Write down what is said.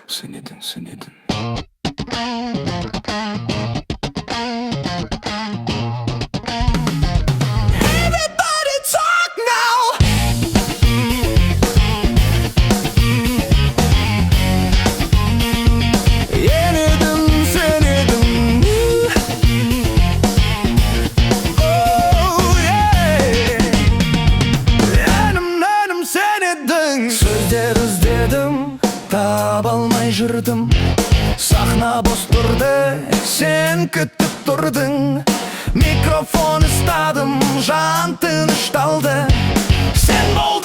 Sen edin, sen edin. Everybody talk now. Yedim, sen yedim. Oh yeah. Әнім sen едің. Сөздер іздедім, таба алмай жүрдім. Сахна бос тұрды, сен күтіп тұрдың. Микрофон ұстадым, жан тынышталды. Сен бол